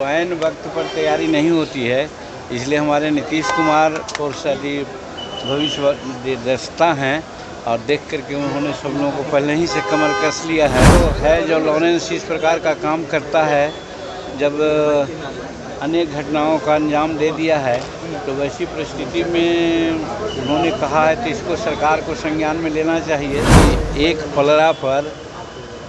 ऐन वक्त पर तैयारी नहीं होती है, इसलिए हमारे नीतीश कुमार और साथी भविष्य दस्ता हैं और देख करके उन्होंने सब लोगों को पहले ही से कमर कस लिया है। तो है जो लॉरेंस इस प्रकार का काम करता है, जब अनेक घटनाओं का अंजाम दे दिया है, तो वैसी परिस्थिति में उन्होंने कहा है तो इसको सरकार को संज्ञान में लेना चाहिए कि एक पलड़ा पर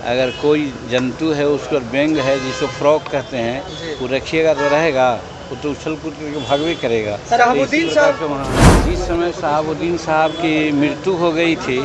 अगर कोई जंतु है, उसको व्यंग है जिसको फ्रॉग कहते हैं, वो रखिएगा तो रहेगा, वो तो उछल कूद करके भागवे करेगा। शहाबुद्दीन साहब वहाँ जिस समय शहाबुद्दीन साहब की मृत्यु हो गई थी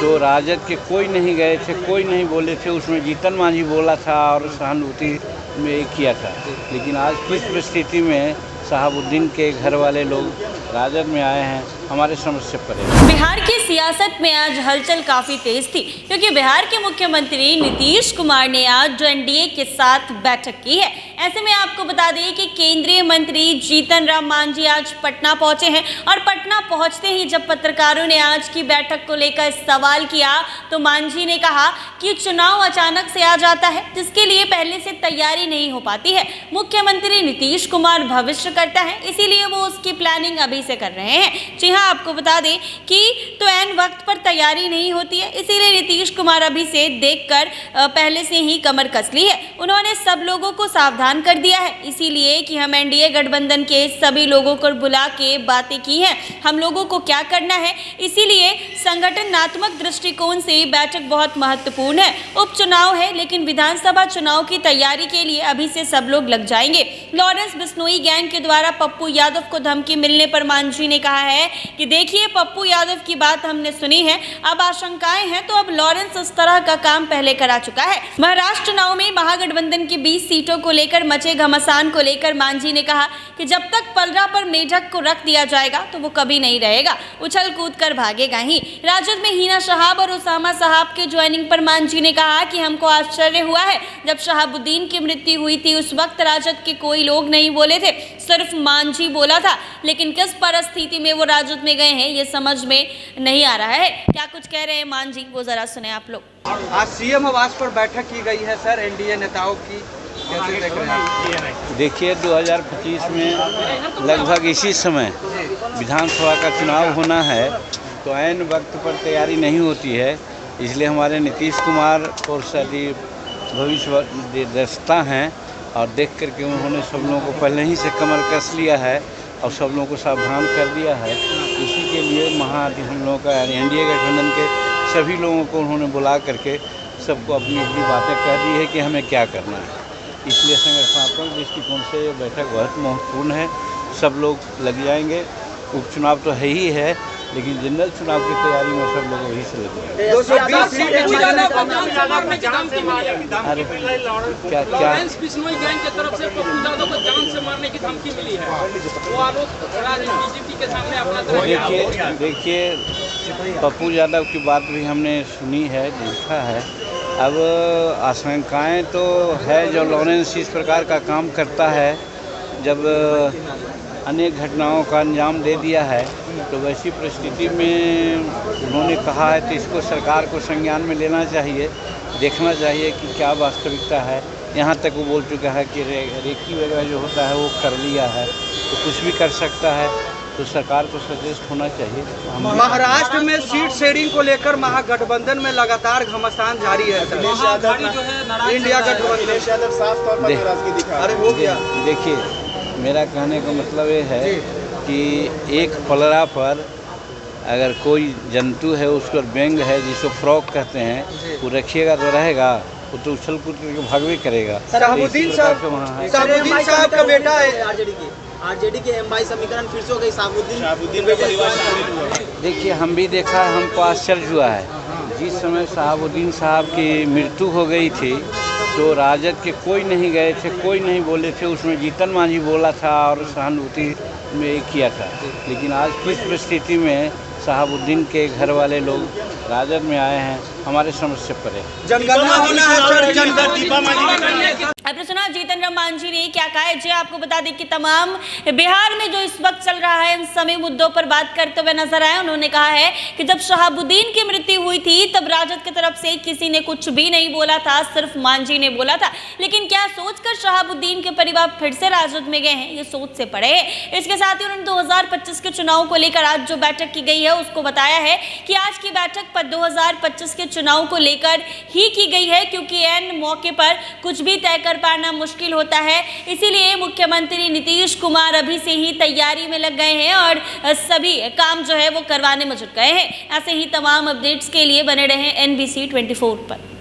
तो राजद के कोई नहीं गए थे, कोई नहीं बोले थे। उसमें जीतन मांझी बोला था और सहानुभूति में किया था, लेकिन आज किस परिस्थिति में शहाबुद्दीन के घर वाले लोग राजद में आए हैं, हमारे समझ से परे। बिहार की सियासत में आज हलचल काफी तेज थी, क्योंकि बिहार के मुख्यमंत्री नीतीश कुमार ने आज एनडीए के साथ बैठक की है। ऐसे में आपको बता दें कि केंद्रीय मंत्री जीतन राम मांझी आज पटना पहुंचे हैं और पटना पहुंचते ही जब पत्रकारों ने आज की बैठक को लेकर सवाल किया तो मांझी ने कहा कि चुनाव अचानक से आ जाता है, जिसके लिए पहले से तैयारी नहीं हो पाती है। मुख्यमंत्री नीतीश कुमार भविष्य करता है, इसीलिए वो उसकी प्लानिंग अभी से कर रहे हैं। जी हाँ, आपको बता दें कि तो ऐन वक्त पर तैयारी नहीं होती है, इसीलिए नीतीश कुमार अभी से देखकर पहले से ही कमर कस ली है। उन्होंने सब लोगों को सावधान कर दिया है, इसीलिए कि हम एनडीए गठबंधन के सभी लोगों को बुला के बातें की हैं, हम लोगों को क्या करना है। इसीलिए संगठनात्मक दृष्टिकोण से बैठक बहुत महत्वपूर्ण है। उपचुनाव है, लेकिन विधानसभा चुनाव की तैयारी के लिए अभी से सब लोग लग जाएंगे। लॉरेंस बिश्नोई गैंग के द्वारा पप्पू यादव को धमकी मिलने पर मांझी ने कहा है कि देखिए, पप्पू यादव की बात हमने सुनी है, अब आशंकाएं हैं तो अब लॉरेंस इस तरह का काम पहले करा चुका है। महाराष्ट्र चुनाव में महागठबंधन की 20 सीटों को लेकर मचे घमासान को लेकर मांझी ने कहा कि जब तक पलड़ा पर मेढक को रख दिया जाएगा तो वो कभी नहीं रहेगा, उछल कूद कर भागेगा ही। राजद में हिना शहाब और उसामा साहब के ज्वाइनिंग पर मांझी ने कहा कि हमको आश्चर्य हुआ है, जब शहाबुद्दीन की मृत्यु हुई थी उस वक्त राजद के कोई लोग नहीं बोले थे, सिर्फ मांझी बोला था, लेकिन किस परिस्थिति में वो राजद में गए हैं ये समझ में नहीं आ रहा है। क्या कुछ कह रहे हैं मांझी, वो जरा सुने आप लोग। आज सीएम आवास पर बैठक की गई है सर एनडीए नेताओं की, कैसे देख रहे हैं? देखिए, 2025 में लगभग इसी समय विधानसभा का चुनाव होना है, तो ऐन वक्त पर तैयारी नहीं होती है, इसलिए हमारे नीतीश कुमार और साथी भविष्य दस्ता हैं और देख करके उन्होंने सब लोगों को पहले ही से कमर कस लिया है और सब लोगों को सावधान कर दिया है। इसी के लिए हम लोगों का एनडीए गठबंधन के सभी लोगों को उन्होंने बुला करके सबको अपनी अपनी बातें कह दी है कि हमें क्या करना है। इसलिए संगठनात्मक दृष्टिकोण से ये बैठक बहुत महत्वपूर्ण है। सब लोग लग जाएंगे। उपचुनाव तो है ही है, लेकिन जनरल चुनाव की तैयारी में सब लोग वही से लगे। अरे क्या बिश्नोई गैंग की तरफ से पप्पू यादव को जान से मारने की धमकी मिली है, वो आरोप बीजेपी के सामने अपना। देखिए, पप्पू यादव की बात भी हमने सुनी है, देखा है। अब आशंकाएं तो है जो लॉरेंस इस प्रकार का काम करता है, जब अनेक घटनाओं का अंजाम दे दिया है, तो वैसी परिस्थिति में उन्होंने कहा है तो इसको सरकार को संज्ञान में लेना चाहिए, देखना चाहिए कि क्या वास्तविकता है। यहाँ तक वो बोल चुका है कि रेकी वगैरह जो होता है वो कर लिया है, तो कुछ भी कर सकता है, तो सरकार को सचेत होना चाहिए। महाराष्ट्र में सीट शेयरिंग को लेकर महागठबंधन में लगातार घमासान जारी है। इंडिया गठबंधन देखिए, मेरा कहने का मतलब ये है कि एक पलड़ा पर अगर कोई जंतु है, उसको व्यंग है जिसको फ्रॉग कहते हैं, वो रखिएगा तो रहेगा, वो तो उछल कूद करके भागवे करेगा। शहाबुद्दीन साहब का बेटा है, आरजेडी के एमवाई समीकरण फिर से हो गई, शहाबुद्दीन का परिवार शामिल हुआ है। देखिए, हम भी देखा, हमको आश्चर्य हुआ है। जिस समय शहाबुद्दीन साहब की मृत्यु हो गई थी तो राजद के कोई नहीं गए थे, कोई नहीं बोले थे। उसमें जीतन मांझी बोला था और सहानुभूति में किया था, लेकिन आज किस परिस्थिति में शहाबुद्दीन के घर वाले लोग राजद में आए हैं, हमारे समझ से परे। जनगणना होना है सर, जनगणना। आपने सुना जीतन राम मांझी ने क्या कहा है। जी आपको बता दें कि तमाम बिहार में जो इस वक्त चल रहा है इन सभी मुद्दों पर बात करते हुए नजर आए। उन्होंने कहा है कि जब शहाबुद्दीन की मृत्यु हुई थी तब राजद की तरफ से किसी ने कुछ भी नहीं बोला था, सिर्फ मांझी ने बोला था। लेकिन क्या सोचकर शहाबुद्दीन के परिवार फिर से राजद में गए हैं, ये सोच से परे है। इसके साथ ही उन्होंने 2025 के चुनाव को लेकर आज जो बैठक की गई है उसको बताया है कि आज की बैठक पर 2025 के चुनाव को लेकर ही की गई है, क्योंकि एन मौके पर कुछ भी तय कर पाना मुश्किल होता है। इसीलिए मुख्यमंत्री नीतीश कुमार अभी से ही तैयारी में लग गए हैं और सभी काम जो है वो करवाने में जुट गए हैं। ऐसे ही तमाम अपडेट्स के लिए बने रहें NBC 24 पर।